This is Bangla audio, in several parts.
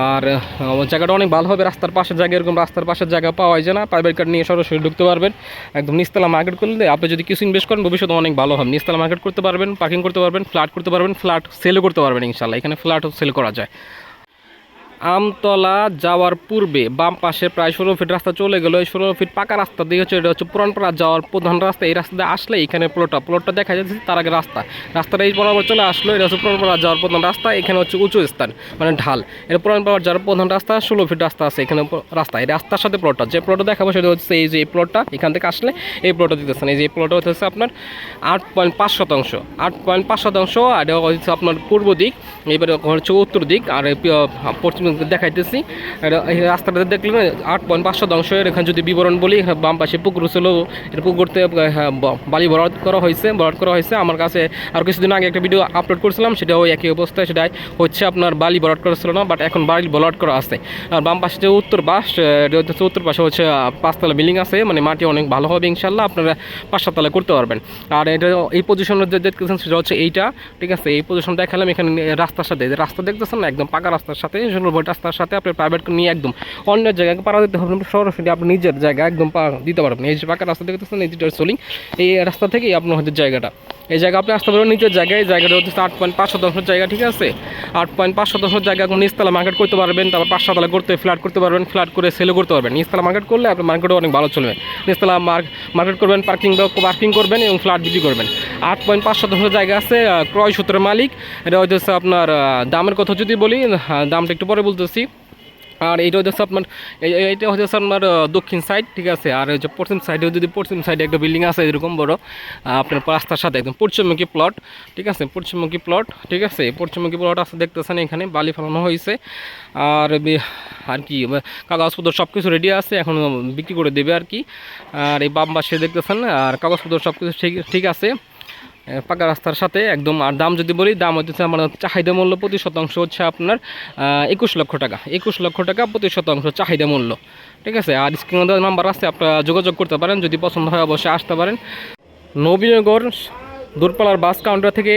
আর জায়গাটা অনেক ভালো হবে, রাস্তার পাশের জায়গা, এরকম রাস্তার পাশের জায়গা পাওয়া যায় না। প্রাইভেট কার নিয়ে সরাসরি ঢুকতে পারবেন। একদম নিচতলা মার্কেট করলে আপনি যদি কিছু ইনভেস্ট করেন ভবিষ্যতে অনেক ভালো হবে। নিচতলা মার্কেট করতে পারবেন, পার্কিং করতে পারবেন, ফ্ল্যাট করতে পারবেন, ফ্ল্যাট সেলও করতে পারবেন ইনশাল্লাহ। এখানে ফ্ল্যাটও সেল করা যায়। আমতলা যাওয়ার পূর্বে বাম পাশে প্রায় 16 ফিট রাস্তা চলে গেল। এই 16 ফিট পাকা রাস্তা দিয়ে হচ্ছে, এটা হচ্ছে পুরানপাড়া যাওয়ার প্রধান রাস্তা। এই রাস্তা দিয়ে আসলে এখানে প্লটটা দেখা যাচ্ছে, তার আগে রাস্তাটা এই বরাবর চলে আসলো। এটা হচ্ছে পুরানপাড়া যাওয়ার প্রধান রাস্তা। এখানে হচ্ছে উঁচু স্থান, মানে ঢাল। এটা পুরানপাড়া যাওয়ার প্রধান রাস্তা, 16 ফিট রাস্তা আছে এখানে রাস্তা। এই রাস্তার সাথে প্লটটা, যে প্লটটা দেখাবো সেটা হচ্ছে এই যে এই প্লটটা, এখান থেকে আসলে এই প্লটটা দিতেছেন। এই যে এই প্লটটা হচ্ছে আপনার 8.5 শতাংশ, 8.5 শতাংশ। আর এটা হচ্ছে আপনার পূর্ব দিক, এবারে হচ্ছে উত্তর দিক, আর পশ্চিম দেখাইতেছি। এই রাস্তাটা দেখলেন 8.5 শতাংশের। এখানে যদি বিবরণ বলি, বাম পাশে পুকুর ছিল, এর পুকুরতে বালি ভরাট করা হয়েছে। আমার কাছে আর কিছুদিন আগে একটা ভিডিও আপলোড করেছিলাম, সেটা ওই একই অবস্থায়। সেটাই হচ্ছে আপনার বালি ভরাট করা ছিল না, বাট এখন বালি ভরাট করা আছে। আর বাম পাশে যে উত্তর পাশে হচ্ছে 5তলা বিল্ডিং আছে, মানে মাটি অনেক ভালো হবে ইনশাল্লাহ। আপনারা 5-7 তলা করতে পারবেন। আর এটা এই পজিশনে যে দেখতেছেন সেটা হচ্ছে এইটা, ঠিক আছে। এই পজিশন দেখালাম। এখানে রাস্তার সাথে, রাস্তা দেখতেছেন না, একদম পাকা রাস্তার সাথে, রাস্তার সাথে আপনার প্রাইভেট নিয়ে একদম অন্য জায়গায় পাড়া দিতে হবে, সরাসরি আপনি নিজের জায়গায় একদম দিতে পারবেন। এই যে পাকা রাস্তা দেখতেছেন, এই যেটা সোলিং, এই রাস্তা থেকেই আপনার হচ্ছে জায়গাটা, এই জায়গা আপনি আসতে পারবেন নিজের জায়গায়। জায়গাটা হচ্ছে 8.5 শতাংশ জায়গা, ঠিক আছে। 8.5 শতাংশ জায়গা নিচতলা মার্কেট করতে পারবেন। তারপর 5-7 তলা করতে ফ্ল্যাট করতে পারবেন, ফ্ল্যাট করে সেলও করতে পারবেন। নিচতলা মার্কেট করলে আপনার মার্কেটও অনেক ভালো চলবে। নিচতলা মার্কেট করবেন, পার্কিং করবেন এবং ফ্ল্যাট বিক্রি করবেন। 8.5 শতাংশ জায়গা আছে, ক্রয় সূত্রের মালিক। এটা হচ্ছে আপনার দামের কথা যদি বলি, দামটা একটু পরে বলতেছি। আর এইটা হচ্ছে আপনার এইটা হচ্ছে আপনার দক্ষিণ সাইড, ঠিক আছে। আর ওই যে পশ্চিম সাইডে একটা বিল্ডিং আছে এরকম বড়, আপনার রাস্তার সাথে একদম পশ্চিমমুখী প্লট, ঠিক আছে। পশ্চিমমুখী প্লট, ঠিক আছে। পশ্চিমমুখী প্লট আছে দেখতেছেন, এখানে বালি ফেলানো হয়েছে। আর কি কাগজপত্র সব কিছু রেডি আছে, এখন বিক্রি করে দেবে আর কি। আর এই বাম পাশে দেখতেছেন, আর কাগজপত্র সব কিছু ঠিক আছে, পাকা রাস্তার সাথে একদম। আর দাম যদি বলি, দাম হচ্ছে আমার চাহিদা মূল্য প্রতি শতাংশ হচ্ছে আপনার 21 লক্ষ টাকা। 21 লক্ষ টাকা প্রতি শতাংশ চাহিদা মূল্য, ঠিক আছে। আর স্ক্রিনে দেওয়া নাম্বার আছে, আপনারা যোগাযোগ করতে পারেন। যদি পছন্দ হয় অবশ্যই আসতে পারেন। নবীনগর দূরপাল্লার বাস কাউন্টার থেকে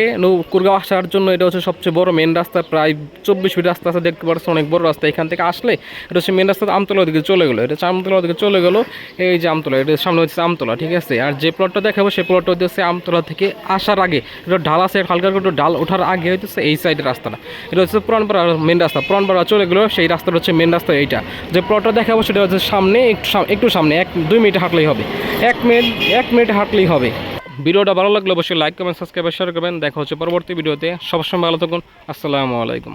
কুড়গাঁও আসার জন্য এটা হচ্ছে সবচেয়ে বড় মেন রাস্তা, প্রায় 24 ফিট রাস্তা আছে, দেখতে পাচ্ছেন অনেক বড় রাস্তা। এখান থেকে আসলে এটা হচ্ছে মেন রাস্তা, আমতলার দিকে চলে গেলো। এটা আমতলার দিকে চলে গেলো, এই যে আমতলা, এটা সামনে হচ্ছে আমতলা, ঠিক আছে। আর যে প্লটটা দেখাবো সেই প্লটটা হচ্ছে আমতলা থেকে আসার আগে, এটা ঢাল আছে হালকা করে, ঢাল ওঠার আগে হচ্ছে এই সাইডের রাস্তাটা। এটা হচ্ছে পুরানপাড়া মেন রাস্তা, পুরানপাড়া চলে গেলো, সেই রাস্তাটা হচ্ছে মেন রাস্তা। এইটা যে প্লটটা দেখাবো সেটা হচ্ছে সামনে, একটু সামনে 1-2 মিনিট হাঁটলেই হবে, 1 মিনিট হাঁটলেই হবে। ভিডিওটা ভালো লাগলে অবশ্যই লাইক কমেন্ট সাবস্ক্রাইব শেয়ার করবেন। দেখা হচ্ছে পরবর্তী ভিডিওতে। সবসময় ভালো থাকুন। আসসালামু আলাইকুম।